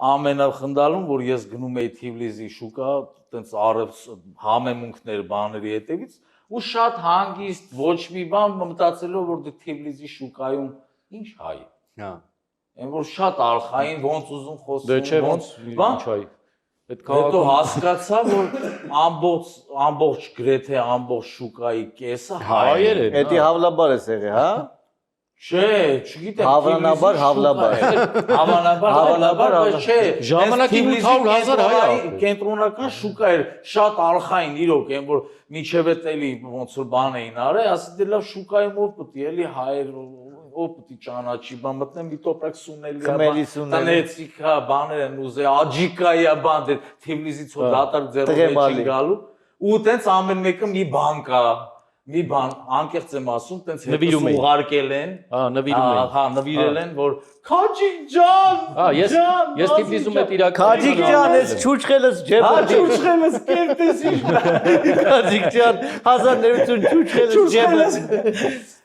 ամենախնդալուն, որ ես գնում էի Թիֆլիսի շուկա, տենց արև համեմունքներ բաների հետևից ու շատ հանգիստ ոչ մի բան մտածելով որ դե Թիֆլիսի շուկայում ինչ հայ։ Հա։ Այն որ շատ արխային ոնց ուզում խոսում։ Դե չէ ոնց ինչ հայ։ Այդ Հետո հասկացա որ ամբողջ գրեթե ամբողջ շուկայի կեսը հայեր են։ Էդի հավլաբար ես եղել, հա։ Չէ, չգիտեմ, Հավանաբար, հավանաբար, չէ։ Ժամանակին 800,000 հայ է։ Կենտրոնական շուկա էր, շատ արխային իրոք, այն որ միջև էլի ոնց որ բան էին արել, ասի դե լավ շուկայում ով պետք է էլի հայեր ով պետք է ճանաչի, բան մտնեմ մի տոպրակ սունելի, տնեցիկ, հա, բաներ են ուզել, աջիկայա բան, դե Թիֆլիսից հո դատարկ ձեռով չի գալու, ու տենց ամեն մեկը մի բան կա։ Մի բան անկեղծ եմ ասում, տենց հետո ուղարկել են, հա, նվիրել են, որ Քաջիկ ջան, ես Թիֆլիսում եմ իրական Քաջիկ ջան, ես չուչխելս ջեփ։ հա, ճուճխելս կերտես ինչ։ Քաջիկ ջան, 1900 չուչխելս ջեփ։